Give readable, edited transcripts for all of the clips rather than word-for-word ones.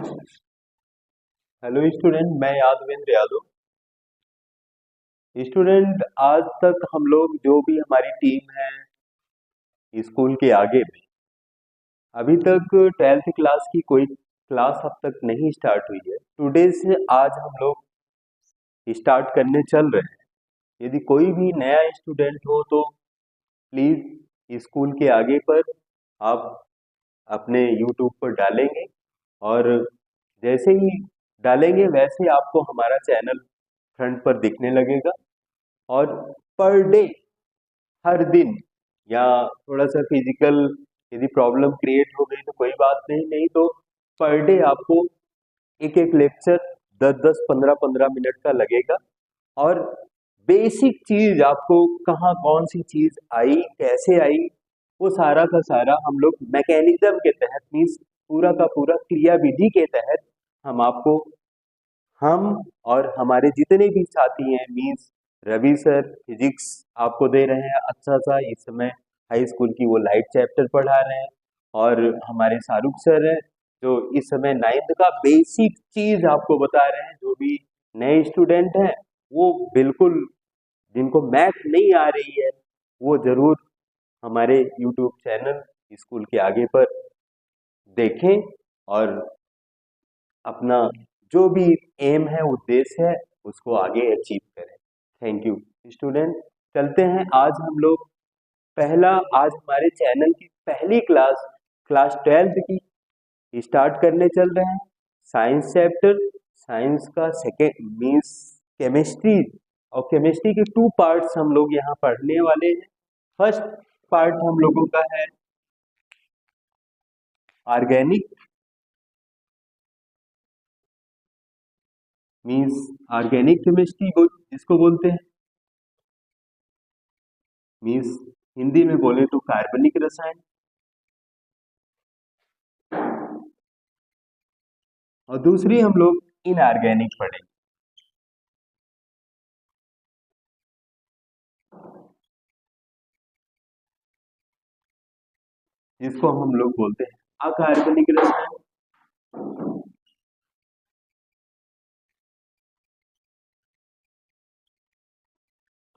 Hello student, मैं Yadavindra Yadav. Student, आज तक हम लोग जो भी हमारी टीम है स्कूल के आगे में, अभी तक 12th क्लास की कोई क्लास अब तक नहीं स्टार्ट हुई है। टुडे से आज हम लोग स्टार्ट करने चल रहे हैं। यदि कोई भी नया स्टूडेंट हो तो प्लीज़ स्कूल के आगे पर आप अपने यूट्यूब पर डालेंगे, और जैसे ही डालेंगे वैसे ही आपको हमारा चैनल फ्रंट पर दिखने लगेगा। और पर डे, हर दिन, या थोड़ा सा फिजिकल यदि प्रॉब्लम क्रिएट हो गई तो कोई बात नहीं, नहीं तो पर डे आपको एक एक लेक्चर 10-10 15-15 मिनट का लगेगा। और बेसिक चीज आपको कहाँ कौन सी चीज आई, कैसे आई, वो सारा का सारा हम लोग मैकेनिज्म के तहत, मीन्स पूरा का पूरा क्रिया विधि के तहत हम आपको, हम और हमारे जितने भी साथी हैं, मीन्स रवि सर फिजिक्स आपको दे रहे हैं अच्छा सा, इस समय हाई स्कूल की वो लाइट चैप्टर पढ़ा रहे हैं। और हमारे शाहरुख सर हैं जो इस समय 9th का बेसिक चीज आपको बता रहे हैं। जो भी नए स्टूडेंट हैं वो बिल्कुल, जिनको मैथ नहीं आ रही है, वो जरूर हमारे यूट्यूब चैनल स्कूल के आगे पर देखें और अपना जो भी एम है, उद्देश्य है, उसको आगे अचीव करें। Thank you student. चलते हैं, आज हम लोग आज हमारे चैनल की पहली क्लास, क्लास 12th की स्टार्ट करने चल रहे हैं। साइंस चैप्टर, साइंस का सेकेंड मीन्स केमिस्ट्री, और केमिस्ट्री के 2 पार्ट्स हम लोग यहाँ पढ़ने वाले हैं। फर्स्ट पार्ट हम लोगों का है ऑर्गेनिक, मीन्स ऑर्गेनिक केमिस्ट्री जिसको बोलते हैं, मीन्स हिंदी में बोले तो कार्बनिक रसायन। और दूसरी हम लोग इनऑर्गेनिक पढ़ेंगे, जिसको हम लोग बोलते हैं अकार्बनिक रसायन।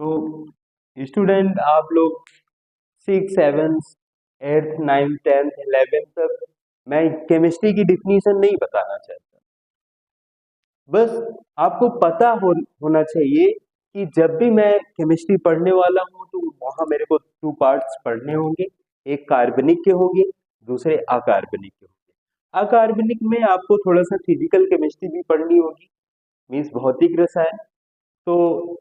तो स्टूडेंट, आप लोग 6, 7, 8, 9, 10, 11 तक मैं केमिस्ट्री की डिफिनीशन नहीं बताना चाहता। बस आपको पता होना चाहिए कि जब भी मैं केमिस्ट्री पढ़ने वाला हूँ तो वहाँ मेरे को 2 पार्ट्स पढ़ने होंगे। एक कार्बनिक के होंगे, दूसरे अकार्बनिक के होंगे। अकार्बनिक में आपको थोड़ा सा फिजिकल केमिस्ट्री भी पढ़नी होगी, मीन्स भौतिक रसायन। तो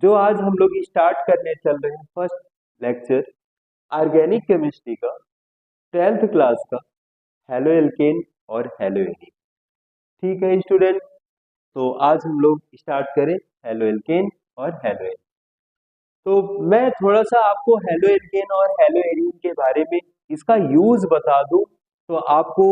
जो आज हम लोग स्टार्ट करने चल रहे हैं, फर्स्ट लेक्चर ऑर्गेनिक केमिस्ट्री का, 12th क्लास का, हेलो एल्केन और हेलो एरीन। ठीक है स्टूडेंट, तो आज हम लोग स्टार्ट करें हेलो एल्केन और हेलो एरीन। तो मैं थोड़ा सा आपको हेलो एल्केन और हेलो एरीन के बारे में, इसका यूज बता दूं, तो आपको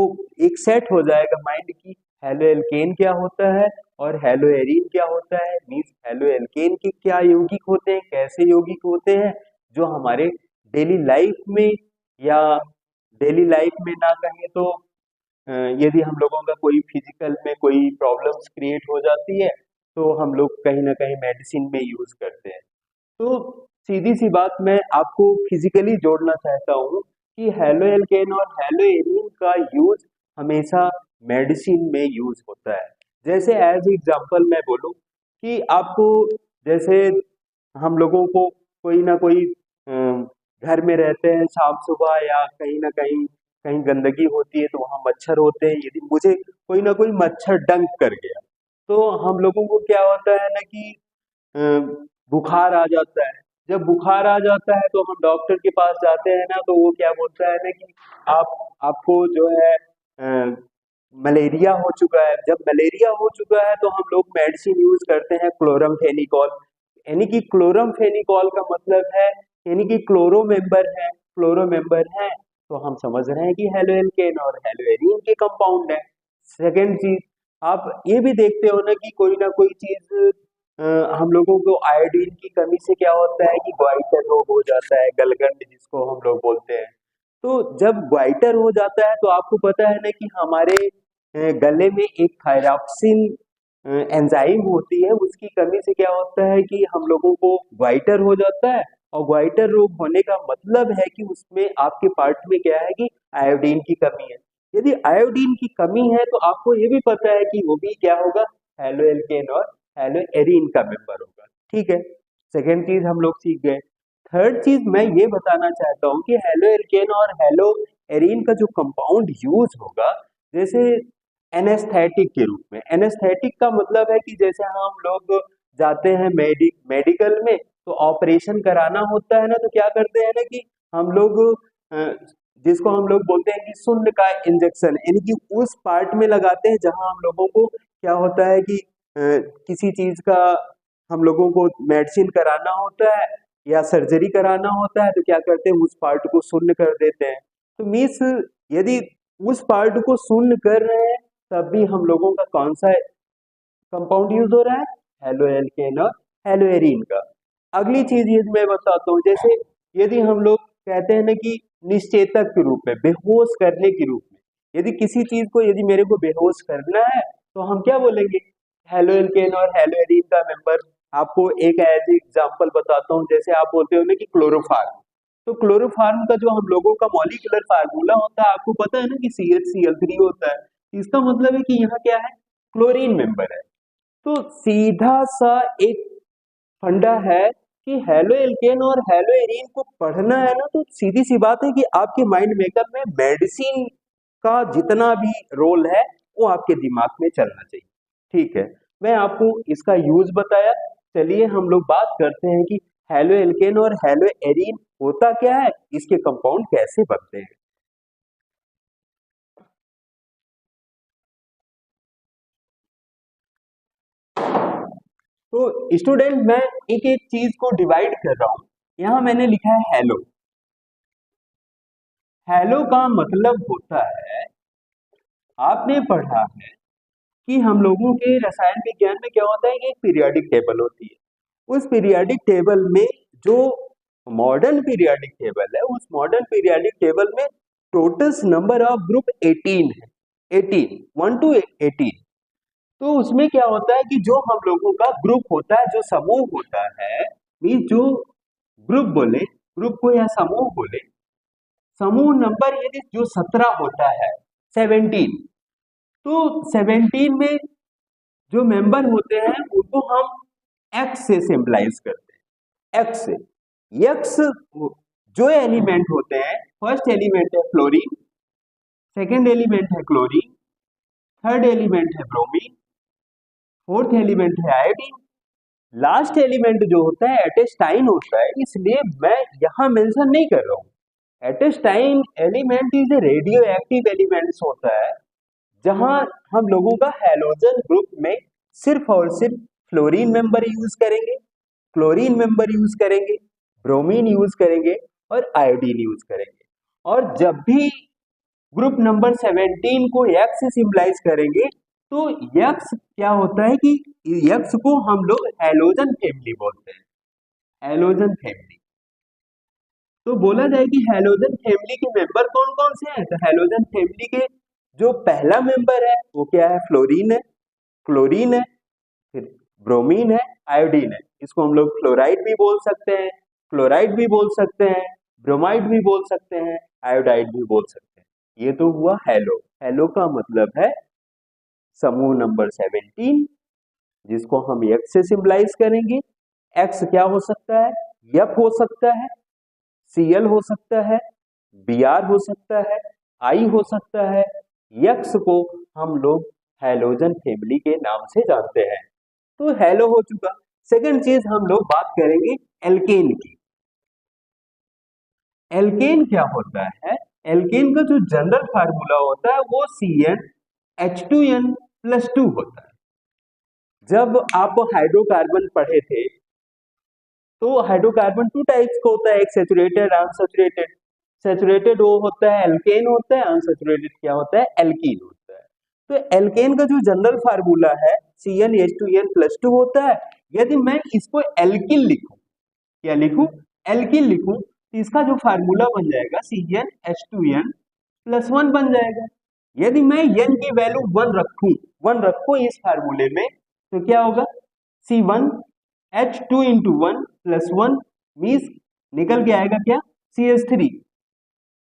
एक सेट हो जाएगा माइंड की हेलो एल्केन क्या होता है और हेलो एरीन क्या होता है। मीन्स हेलो एल्केन के क्या यौगिक होते हैं, कैसे यौगिक होते हैं, जो हमारे डेली लाइफ में, या डेली लाइफ में ना कहें तो यदि हम लोगों का कोई फिजिकल में कोई प्रॉब्लम्स क्रिएट हो जाती है तो हम लोग कहीं ना कहीं मेडिसिन में यूज करते हैं। तो सीधी सी बात, मैं आपको फिजिकली जोड़ना चाहता हूँ कि हेलो एल्केन और हेलो एरीन का यूज हमेशा मेडिसिन में यूज होता है। जैसे एज एग्जांपल मैं बोलूँ कि आपको, जैसे हम लोगों को कोई ना कोई घर में रहते हैं, शाम सुबह या कहीं ना कहीं कहीं गंदगी होती है तो वहाँ मच्छर होते हैं। यदि मुझे कोई ना कोई मच्छर डंक कर गया तो हम लोगों को क्या होता है ना कि अ, बुखार आ जाता है। जब बुखार आ जाता है तो हम डॉक्टर के पास जाते हैं ना, तो वो क्या बोलता है ना कि आपको जो है मलेरिया हो चुका है। जब मलेरिया हो चुका है तो हम लोग मेडिसिन यूज करते हैं क्लोरमफेनिकॉल। यानी कि क्लोरमफेनिकॉल का मतलब है, यानी कि क्लोरो मेंबर है, क्लोरो मेंबर है, तो हम समझ रहे हैं कि हेलोएल्केन और हेलोएरीन के कंपाउंड है। सेकेंड चीज, आप ये भी देखते हो ना कि कोई ना कोई चीज, हम लोगों को आयोडीन की कमी से क्या होता है कि ग्वाइटर रोग हो जाता है, गलगंड जिसको हम लोग बोलते हैं। तो जब ग्वाइटर हो जाता है तो आपको पता है ना कि हमारे गले में एक थायरॉक्सिन एंजाइम होती है, उसकी कमी से क्या होता है कि हम लोगों को ग्वाइटर हो जाता है। और ग्वाइटर रोग होने का मतलब है कि उसमें आपके पार्ट में क्या है कि आयोडीन की कमी है। यदि आयोडीन की कमी है तो आपको ये भी पता है कि वो भी क्या होगा, हेलोएल्केन और हेलोएरीन का मेंबर होगा। ठीक है, सेकेंड चीज हम लोग सीख गए। थर्ड चीज मैं ये बताना चाहता हूँ कि हेलोएल्केन और हेलोएरीन का जो कंपाउंड यूज होगा, जैसे एनेस्थेटिक के रूप में। एनेस्थेटिक का मतलब है कि जैसे हम लोग जाते हैं मेडिकल में, तो ऑपरेशन कराना होता है ना, तो क्या करते हैं ना कि हम लोग अ, जिसको हम लोग बोलते हैं कि शून्य का इंजेक्शन, यानी कि उस पार्ट में लगाते हैं जहां हम लोगों को क्या होता है कि किसी चीज का हम लोगों को मेडिसिन कराना होता है या सर्जरी कराना होता है, तो क्या करते हैं उस पार्ट को शून्य कर देते हैं। तो मीन्स यदि उस पार्ट को शून्य कर रहे हैं तब भी हम लोगों का कौन सा कंपाउंड यूज हो रहा है, हेलोएल्केन और हेलोएरीन का। अगली चीज ये मैं बताता हूँ, जैसे यदि हम लोग कहते हैं ना कि निश्चेतक के रूप में, बेहोश करने के रूप में, यदि किसी चीज को यदि मेरे को बेहोश करना है तो हम क्या बोलेंगे, हेलोएल्केन और हेलोएरीन का मेंबर। आपको एक एज एग्जांपल बताता हूँ, जैसे आप बोलते हो ना कि क्लोरोफार्म। तो क्लोरोफार्म का जो हम लोगों का मॉलिक्यूलर फार्मूला होता है, आपको पता है ना कि CH Cl3 होता है। इसका मतलब है कि यहाँ क्या है, क्लोरीन मेंबर है। तो सीधा सा एक फंडा है कि हेलोएल्केन और हेलोएरीन को पढ़ना है ना, तो सीधी सी बात है कि आपके माइंड मेकअप में मेडिसिन का जितना भी रोल है वो आपके दिमाग में चलना चाहिए। ठीक है, मैं आपको इसका यूज बताया। चलिए हम लोग बात करते हैं कि हेलोएल्केन और हेलोएरीन होता क्या है, इसके कंपाउंड कैसे बनते हैं। तो स्टूडेंट, मैं एक एक चीज को डिवाइड कर रहा हूं। यहां मैंने लिखा है हेलो। हेलो का मतलब होता है, आपने पढ़ा है कि हम लोगों के रसायन विज्ञान में क्या होता है कि एक पीरियोडिक टेबल होती है। उस पीरियोडिक टेबल में जो मॉडर्न पीरियोडिक टेबल है, उस मॉडर्न पीरियोडिक टेबल में टोटल नंबर ऑफ ग्रुप 18 है। 18, 1 to 18। तो उसमें क्या होता है कि जो हम लोगों का ग्रुप होता है, जो समूह होता है, मीन जो ग्रुप बोले, ग्रुप को या समूह बोले, समूह नंबर यदि जो 17 होता है, 17, तो 17 में जो मेंबर होते हैं उनको हम एक्स से सिंबलाइज करते हैं, एक्स से। एक्स जो एलिमेंट होते हैं, फर्स्ट एलिमेंट है फ्लोरीन, सेकेंड एलिमेंट है क्लोरीन, थर्ड एलिमेंट है ब्रोमीन, फोर्थ एलिमेंट है आयोडीन, लास्ट एलिमेंट जो होता है एटेस्टाइन होता है। इसलिए मैं यहां मेंशन नहीं कर रहा हूं। Astatine element is a radioactive elements होता है, जहां हम लोगों का हैलोजन ग्रुप में सिर्फ और सिर्फ फ्लोरीन मेंबर यूज करेंगे, क्लोरीन मेंबर यूज करेंगे, ब्रोमीन यूज करेंगे और आयोडीन यूज करेंगे। और जब भी ग्रुप नंबर 17 को एक्स से सिंबलाइज करेंगे, तो एक्स क्या होता है कि एक्स को हम लोग हैलोजन फैमिली बोलते हैं, हैलोजन फैमिली। तो बोला जाए कि हैलोजन फैमिली के मेंबर कौन कौन से हैं, तो हैलोजन फैमिली के जो पहला मेंबर है वो क्या है, फ्लोरीन है, क्लोरीन है, फिर ब्रोमीन है, आयोडीन है। इसको हम लोग फ्लोराइड भी बोल सकते हैं, क्लोराइड भी बोल सकते हैं, ब्रोमाइड भी बोल सकते हैं, आयोडाइड भी बोल सकते हैं। ये तो हुआ हेलो। हेलो का मतलब है समूह नंबर 17, जिसको हम एक्स से सिंबलाइज करेंगे। एक्स क्या हो सकता है, एफ हो सकता है, Cl हो सकता है, Br हो सकता है, I हो सकता है। एक्स को हम लोग हैलोजन फैमिली के नाम से जानते हैं। तो हेलो हो चुका। सेकंड चीज हम लोग बात करेंगे एल्केन की। एल्केन क्या होता है, एल्केन का जो जनरल फार्मूला होता है वो CnH2n+2 होता है। जब आप हाइड्रोकार्बन पढ़े थे, तो हाइड्रोकार्बन टू टाइप्स का होता है, एक सेचुरेटेड, अनसेचुरेटेड। सेचुरेटेड वो होता है एल्केन होता है, अनसेचुरेटेड क्या होता है, एल्कीन होता है। तो एल्केन का जो जनरल फार्मूला है CnH2n+2 होता है। यदि मैं इसको एल्किल लिखूं, क्या लिखूं, एल्किल लिखूं, तो इसका जो फार्मूला बन जाएगा CnH2n+1 बन जाएगा। यदि मैं n की वैल्यू 1 रखूं इस फार्मूले में, तो क्या होगा, C1H2 इंटू 1 प्लस 1 मीन्स निकल के आएगा क्या, CH3।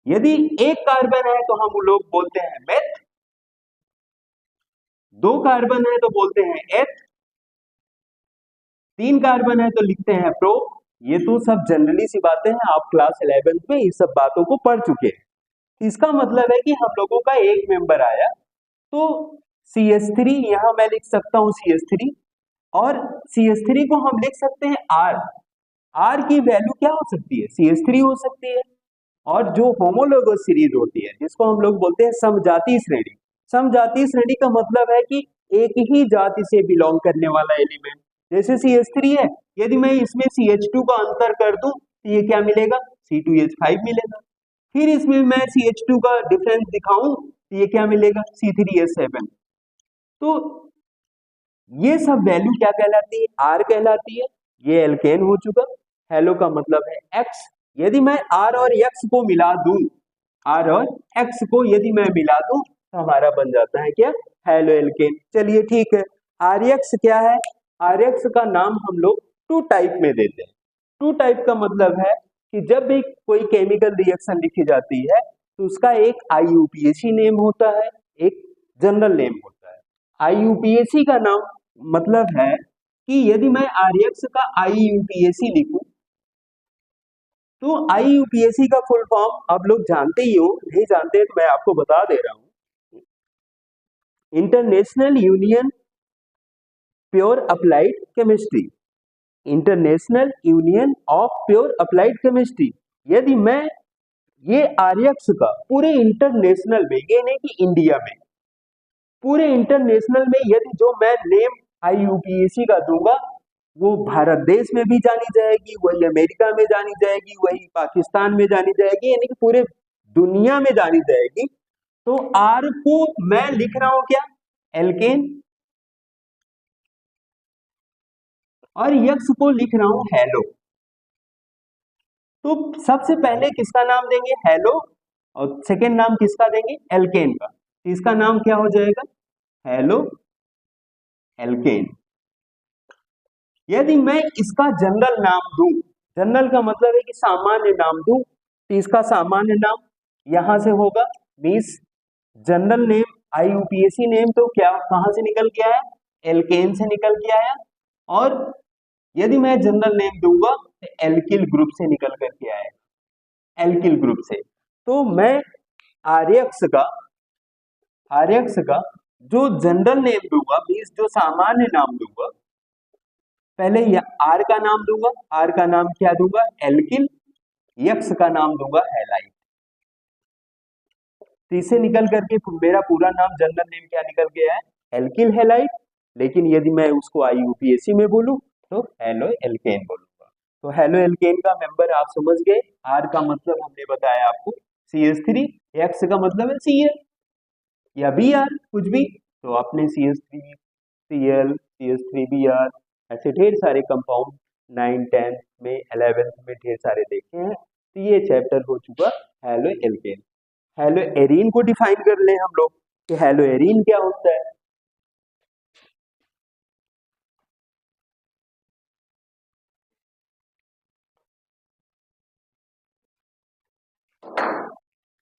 यदि एक कार्बन है तो हम लोग बोलते हैं मेथ, 2 कार्बन है तो बोलते हैं एथ, 3 कार्बन है तो लिखते हैं प्रो। ये तो सब जनरली सी बातें हैं, आप क्लास 11th में इस सब बातों को पढ़ चुके हैं। इसका मतलब है कि हम लोगों का एक मेंबर आया तो CH3, यहां मैं लिख सकता हूं CH3, और CH3 को हम लिख सकते हैं R की वैल्यू क्या हो सकती है, CH3 हो सकती है। और जो होमोलोगस सीरीज होती है जिसको हम लोग बोलते हैं समजातीय श्रेणी, समजातीय श्रेणी का मतलब है कि एक ही जाति से बिलोंग करने वाला एलिमेंट, जैसे CH3 है, यदि मैं इसमें CH2 का अंतर कर दूं तो ये क्या मिलेगा, C2H5 मिलेगा। फिर इसमें मैं CH2 का डिफरेंस दिखाऊं तो ये क्या मिलेगा, C3H7। तो ये सब वैल्यू क्या कहलाती है, R कहलाती है। ये एल्केन हो चुका। हेलो का मतलब है X। यदि मैं R और X को मिला दूं, R और X को यदि मैं मिला दूं तो हमारा बन जाता है क्या, हेलो एल्केन। चलिए ठीक है, RX क्या है, RX का नाम हम लोग 2 टाइप में देते हैं। 2 टाइप का मतलब है कि जब भी कोई केमिकल रिएक्शन लिखी जाती है तो उसका एक IUPAC नेम होता है, एक जनरल नेम होता है। IUPAC का नाम मतलब है कि यदि मैं RX का IUPAC लिखूं तो IUPAC का फुल फॉर्म आप लोग जानते ही हो, नहीं जानते तो मैं आपको बता दे रहा हूं, international union pure applied chemistry, international union of pure applied chemistry. यदि मैं ये RX का पूरे इंटरनेशनल में, ये नहीं कि इंडिया में, पूरे इंटरनेशनल में यदि जो मैं नेम IUPAC का दूंगा वो भारत देश में भी जानी जाएगी, वही अमेरिका में जानी जाएगी, वही पाकिस्तान में जानी जाएगी, यानी कि पूरे दुनिया में जानी जाएगी। तो R को मैं लिख रहा हूं क्या, एल्केन, और X को लिख रहा हूं हेलो। तो सबसे पहले किसका नाम देंगे, हेलो, और सेकेंड नाम किसका देंगे, एल्केन का। इसका नाम क्या हो जाएगा, हेलो एल्केन। यदि मैं इसका जनरल नाम दूं, जनरल का मतलब है कि सामान्य नाम दूं, तो इसका सामान्य नाम यहां से होगा, means general name IUPAC name तो क्या कहां से निकल के आया, एल्केन से निकल के आया। और यदि मैं जनरल नेम दूंगा तो एल्किल ग्रुप से निकल करके आएगा, एल्किल ग्रुप से। तो मैं RX का जो जनरल नेम दूंगा, मीन्स जो सामान्य नाम दूंगा, पहले R का नाम दूंगा, R का नाम क्या दूंगा, एल्किल, X का नाम दूंगा हैलाइड। तो इसे निकल करके मेरा पूरा नाम जनरल नेम क्या निकल गया है, एल्किल हैलाइड। लेकिन यदि मैं उसको IUPAC में बोलूं तो हेलो एल्केन बोलूंगा। तो हेलो एल्केन का मेंबर आप समझ गए। R का मतलब हमने बताया आपको CH3, X का मतलब है Cl या Br, कुछ भी। तो आपने CH3Cl, CH3Br ऐसे ढेर सारे कंपाउंड 9, 10 में, 11th में ढेर सारे देखे हैं। तो ये चैप्टर हो चुका हेलो एल्केन। हेलो एरीन को डिफाइन कर ले हम लोग कि हेलो एरीन क्या होता है।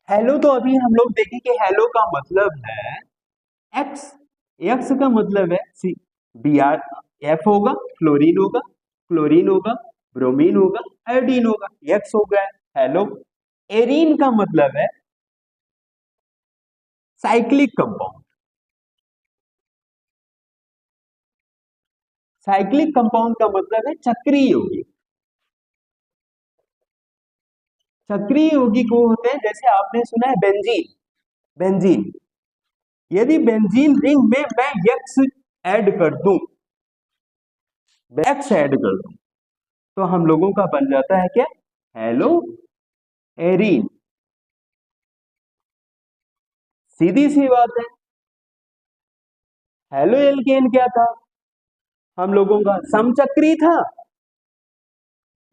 हेलो तो अभी हम लोग देखें कि हेलो का मतलब है एक्स, एक्स का मतलब है सी, Br, F होगा, फ्लोरीन होगा, क्लोरीन होगा, ब्रोमीन होगा, आयोडीन होगा, एक्स हो गया हेलो। एरीन का मतलब है साइक्लिक कंपाउंड, साइक्लिक कंपाउंड का मतलब है चक्रीय यौगिक। चक्रीय यौगिक वो होते हैं, जैसे आपने सुना है बेंजीन, बेंजीन। यदि बेंजीन रिंग में मैं एक्स ऐड कर दूं, एक्स ऐड कर दूं, तो हम लोगों का बन जाता है क्या, हेलो एरीन। सीधी सी बात है। हेलो एल्केन क्या था, हम लोगों का समचक्री था।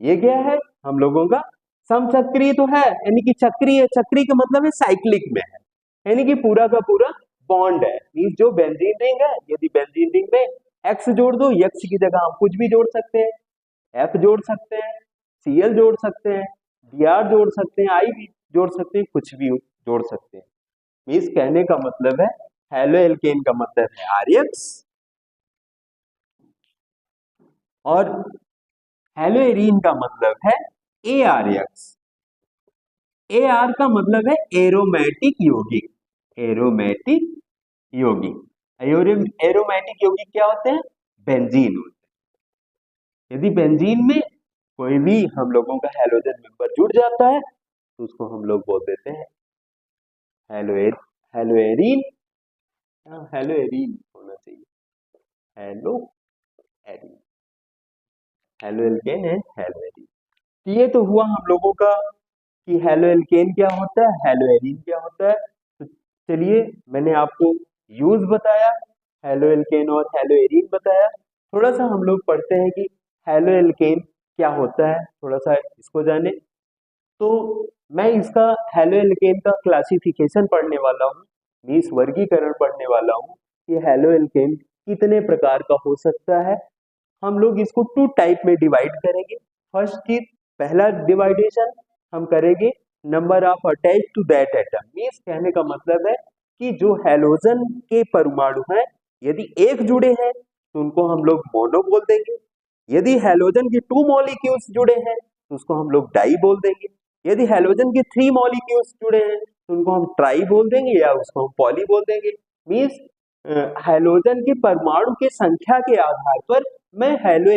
ये क्या है, हम लोगों का समचक्री तो है, यानी कि चक्रीय, चक्री का मतलब है साइक्लिक में है। यानी कि पूरा का पूरा बॉन्ड है। मीन्स जो बेंजीन रिंग है, यदि बेंजीन रिंग में एक्स जोड़ दो, एक्स की जगह हम कुछ भी जोड़ सकते हैं, एफ जोड़ सकते हैं, सीएल जोड़ सकते हैं, बीआर जोड़ सकते हैं, आई भी जोड़ सकते हैं, कुछ भी जोड़ सकते हैं। मीन्स कहने का मतलब है हेलो एल्केन का मतलब है आरएक्स और हेलो एरीन का मतलब है एआरएक्स। एआर का मतलब है एरोमेटिक यौगिक। एरोमेटिक यौगिक। एरोमेटिक यौगिक क्या होते हैं? बेंजीन होते हैं। यदि बेंजीन में कोई भी हम लोगों का हैलोजन मेंबर जुड़ जाता है तो उसको हम लोग बोल देते हैं हेलोएरीन। हेलोएरीन होना चाहिए, haloarene, halo alkane and haloarene. ये तो हुआ हम लोगों का कि हेलो एल्केन क्या होता है, हेलो एरीन क्या होता है। तो चलिए, मैंने आपको यूज बताया, हेलो एल्केन और हेलो एरीन बताया। थोड़ा सा हम लोग पढ़ते हैं कि हेलो एल्केन क्या होता है, थोड़ा सा इसको जाने। तो मैं इसका हेलो एल्केन का क्लासिफिकेशन पढ़ने वाला हूँ, मीन्स वर्गीकरण पढ़ने वाला हूँ कि हेलो एल्केन कितने प्रकार का हो सकता है। हम लोग इसको टू टाइप में डिवाइड करेंगे। फर्स्ट की पहला डिवाइडेशन हम करेंगे number of attach to that atom. Means कहने का मतलब है कि जो हैलोजन के परमाणु हैं, यदि एक जुड़े हैं तो उनको हम लोग मोनो बोल देंगे। यदि हैलोजन के 2 मॉलिक्यूल्स जुड़े हैं तो उसको हम लोग डाई बोल देंगे। यदि हैलोजन के 3 मॉलिक्यूल्स जुड़े हैं तो उनको हम ट्राई बोल देंगे या उसको हम पॉली बोल देंगे। मीन्स हैलोजन के परमाणु के संख्या के आधार पर मैं हेलो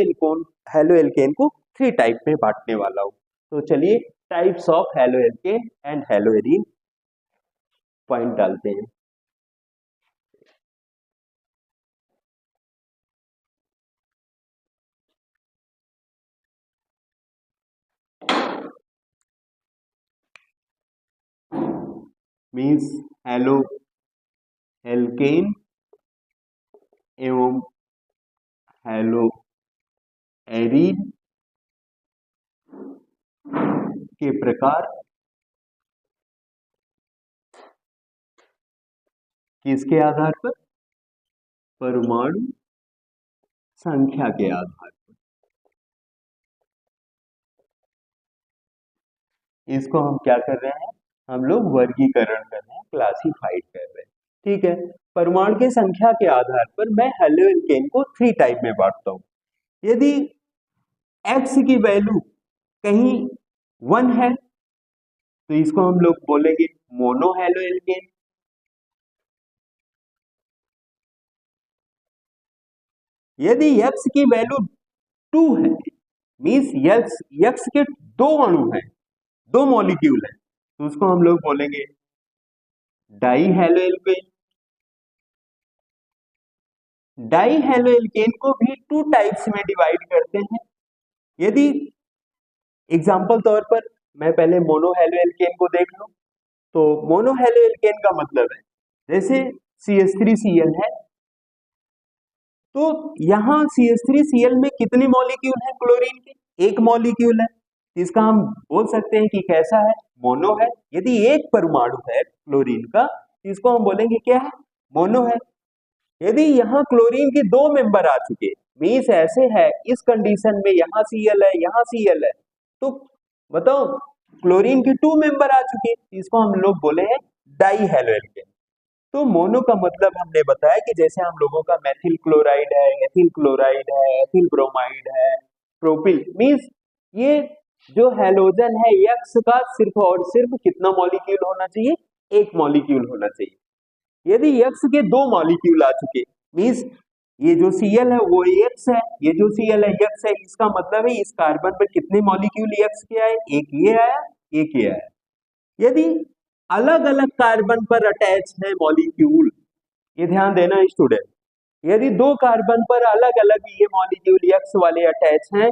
एल्केन को 3 टाइप में बांटने वाला हूँ। तो चलिए types of halo alkane and hello arene point डालते हैं। मीन्स हेलो एल्केन एवं हेलो एरीन के प्रकार किसके आधार पर? परमाणु संख्या के आधार पर। इसको हम क्या कर रहे हैं? हम लोग वर्गीकरण कर रहे हैं, क्लासिफाइड कर रहे हैं। ठीक है, परमाणु की संख्या के आधार पर मैं हेलो एल्केन को 3 टाइप में बांटता हूं। यदि एक्स की वैल्यू कहीं 1 है तो इसको हम लोग बोलेंगे मोनो हेलो एल्केन। यदि एक्स की वैल्यू 2 है, मीन्स एक्स के 2 अणु हैं, 2 मॉलिक्यूल है, तो उसको हम लोग बोलेंगे die halo alkane. Die halo alkane को भी 2 टाइप्स में डिवाइड करते हैं। यदि एग्जाम्पल तौर पर मैं पहले मोनो हेलो एल्केन को देख लूं, तो मोनो हेलो एल्केन का मतलब है जैसे CH3Cl है, तो यहाँ CH3Cl में कितने मॉलिक्यूल है क्लोरीन के? 1 मॉलिक्यूल है। इसका हम बोल सकते हैं कि कैसा है? मोनो है। यदि एक परमाणु है क्लोरीन का, इसको हम बोलेंगे क्या है? मोनो है। यदि यहाँ क्लोरीन के 2 मेंबर आ चुके, मीन्स ऐसे है इस कंडीशन में यहाँ Cl है, यहाँ Cl है, तो बताओ क्लोरीन के 2 मेंबर आ चुके, इसको हम लोग बोले हैं डाई हेलो एल्केन। तो मोनो का मतलब हमने बताया कि जैसे हम लोगों का मेथिल क्लोराइड है, एथिल क्लोराइड है, एथिल ब्रोमाइड है, प्रोपिल, मीन्स ये जो हैलोजन है एक्स का सिर्फ और सिर्फ कितना मॉलिक्यूल होना चाहिए? 1 मॉलिक्यूल होना चाहिए। यदि एक्स के 2 मॉलिक्यूल आ चुके, मीन्स ये जो Cl है वो एक्स है, ये जो Cl है एक्स है, इसका मतलब है इस कार्बन पर कितने मॉलिक्यूल एक्स के आए? एक ये आया, एक ये आया। यदि अलग अलग कार्बन पर अटैच है मॉलिक्यूल, ये ध्यान देना स्टूडेंट, यदि 2 कार्बन पर अलग अलग ये मॉलिक्यूल एक्स वाले अटैच हैं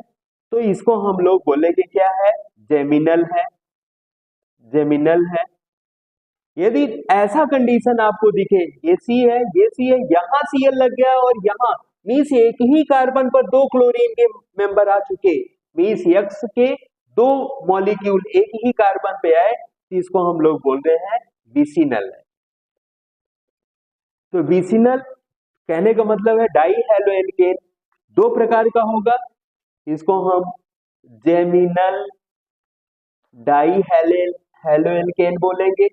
तो इसको हम लोग बोलेंगे क्या है? जेमिनल है, जेमिनल है। यदि ऐसा कंडीशन आपको दिखे, ये C है, ये C है, यहाँ Cl लग गया और यहाँ, मीन्स एक ही कार्बन पर 2 क्लोरीन के मेंबर आ चुके, मीन्स एक्स के 2 मॉलिक्यूल एक ही कार्बन पे आए, इसको हम लोग बोल रहे हैं बिसिनल है। तो विसिनल कहने का मतलब है डाई हैलो एल्केन, दो प्रकार का होगा, इसको हम जेमिनल डाई हैलो एल्केन बोलेंगे,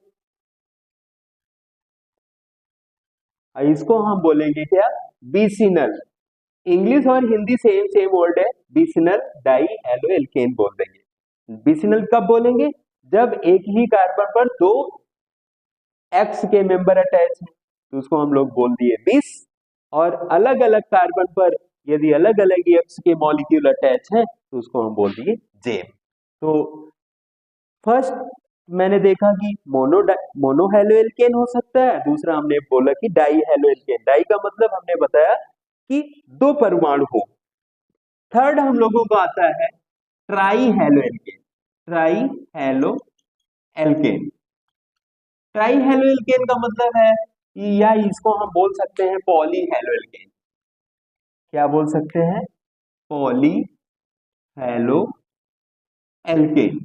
और इसको हम बोलेंगे क्या, विसिनल। इंग्लिश और हिंदी सेम सेम वर्ड है, विसिनल डाई हैलो एल्केन बोल देंगे। विसिनल कब बोलेंगे, जब एक ही कार्बन पर दो एक्स के मेंबर अटैच है तो उसको हम लोग बोल दिए बिस, और अलग अलग कार्बन पर यदि अलग अलग एक्स के मॉलिक्यूल अटैच है तो उसको हम बोल दिए जेम। तो फर्स्ट मैंने देखा कि मोनो हैलो एल्केन हो सकता है, दूसरा हमने बोला कि डाई हैलो एल्केन। डाई का मतलब हमने बताया कि दो परमाणु हो। थर्ड हम लोगों को आता है trihaloalkane. Trihaloalkane, try hello alkene का मतलब है कि, या इसको हम बोल सकते हैं पॉली हैलो एल्केन। क्या बोल सकते हैं, polyhaloalkane.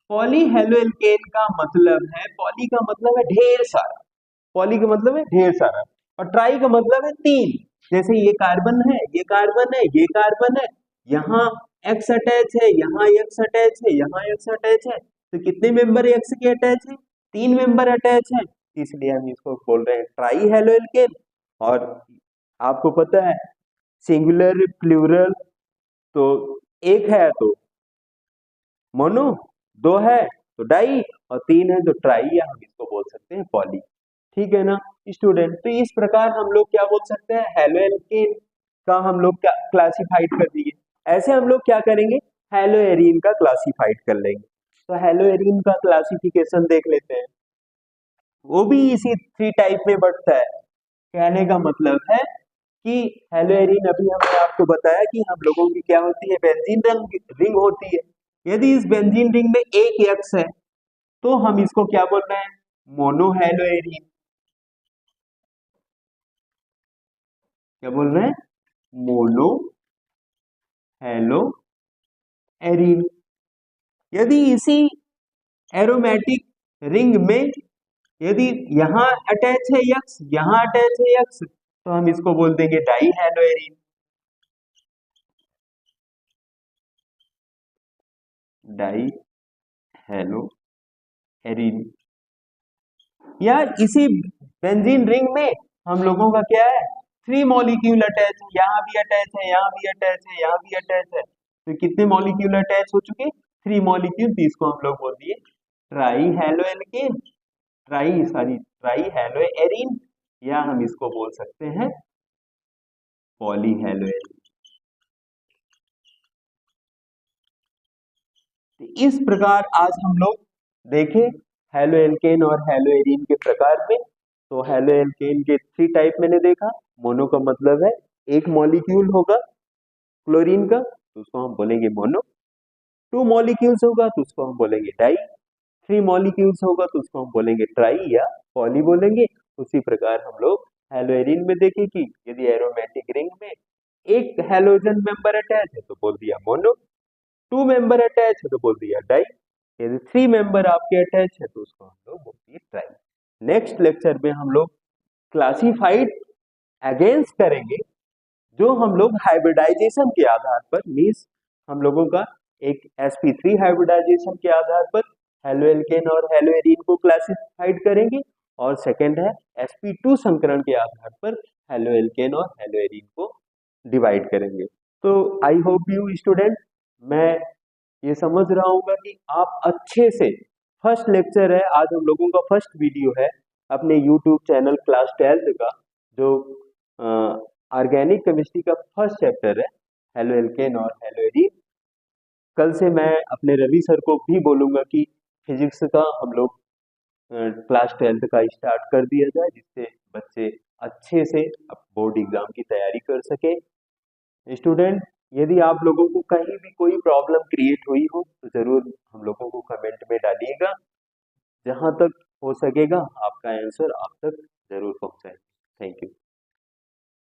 Poly hello alkene का मतलब है, पॉली का मतलब है ढेर सारा, पॉली का मतलब है ढेर सारा, और ट्राई का मतलब है तीन। जैसे ये कार्बन है, ये कार्बन है, ये कार्बन है, यहाँ एक्स अटैच है, यहाँ एक्स अटैच है, यहाँ एक्स अटैच है, तो कितने मेंबर एक्स के अटैच है, तीन मेंबर अटैच है, इसलिए हम इसको बोल रहे हैं ट्राई हैलो एल्केन। और आपको पता है सिंगुलर प्लूरल, तो एक है तो मोनो, दो है तो डाई, और तीन है तो ट्राई, या हम इसको बोल सकते हैं पॉली। ठीक है ना स्टूडेंट, तो इस प्रकार हम लोग क्या बोल सकते हैं, हैलो एल्केन का हम लोग क्या क्लासिफाइड कर दिए। ऐसे हम लोग क्या करेंगे, हैलो एरीन का क्लासिफाइड कर लेंगे। तो हैलो एरीन का क्लासिफिकेशन देख लेते हैं, वो भी इसी थ्री टाइप में बढ़ता है। कहने का मतलब है कि हैलो एरीन, अभी हमने आपको बताया कि हम लोगों की क्या होती है, बेंजीन रिंग होती है। यदि इस बेंजीन रिंग में एक एक्स है तो हम इसको क्या बोल रहे हैं, मोनो हैलो एरीन। क्या बोल रहे हैं, मोनो हैलो एरीन। यदि इसी एरोमेटिक रिंग में यदि यहाँ अटैच है यक्स, यहाँ अटैच है यक्स, तो हम इसको बोल देंगे dihaloarene. Die hello arene. या इसी बेंजीन रिंग में हम लोगों का क्या है, थ्री मॉलिक्यूल अटैच है, यहाँ भी अटैच है, यहाँ भी अटैच है, यहाँ भी अटैच है, तो कितने मॉलिक्यूल अटैच हो चुके, थ्री मॉलिक्यूल, तो इसको हम लोग बोल दिए trihaloalkane, try hello arene, या हम इसको बोल सकते हैं पॉली हैलो एरीन। इस प्रकार आज हम लोग देखें हैलो एल्केन और हैलो एरीन के प्रकार में। तो हैलो एल्केन के थ्री टाइप मैंने देखा, मोनो का मतलब है एक मॉलिक्यूल होगा क्लोरीन का तो उसको हम बोलेंगे मोनो, टू मॉलिक्यूल्स होगा तो उसको हम बोलेंगे डाई, थ्री मॉलिक्यूल्स होगा तो उसको हम बोलेंगे ट्राई या पॉली बोलेंगे। उसी प्रकार हम लोग हैलो एरीन में देखें कि यदि एरोमेटिक रिंग में एक हैलोजन मेंबर अटैच है तो बोल दिया मोनो, टू मेंबर अटैच है तो बोल दिया डाई, यदि थ्री मेंबर आपके अटैच है तो उसको हम लोग बोल दिए ट्राई। नेक्स्ट लेक्चर में हम लोग क्लासिफाइड अगेंस्ट करेंगे, जो हम लोग हाइब्रिडाइजेशन के आधार पर, मीन्स हम लोगों का एक sp3 हाइब्रिडाइजेशन के आधार पर हैलो एल्केन और हैलो एरीन को क्लासिफाइड करेंगे, और सेकंड है sp2 संकरण के आधार पर हैलो एल्केन और हैलो एरीन को डिवाइड करेंगे। तो आई होप यू स्टूडेंट, मैं ये समझ रहा हूँ कि आप अच्छे से, फर्स्ट लेक्चर है आज हम लोगों का, फर्स्ट वीडियो है अपने यूट्यूब चैनल क्लास 12 का, जो ऑर्गेनिक केमिस्ट्री का फर्स्ट चैप्टर है हैलो एल्केन और हैलो एरीन। कल से मैं अपने रवि सर को भी बोलूंगा कि फिजिक्स का हम लोग क्लास 12 का स्टार्ट कर दिया जाए, जिससे बच्चे अच्छे से बोर्ड एग्जाम की तैयारी कर सके। स्टूडेंट, यदि आप लोगों को कहीं भी कोई प्रॉब्लम क्रिएट हुई हो तो जरूर हम लोगों को कमेंट में डालिएगा, जहां तक हो सकेगा आपका आंसर आप तक जरूर पहुंचाएं। Thank you.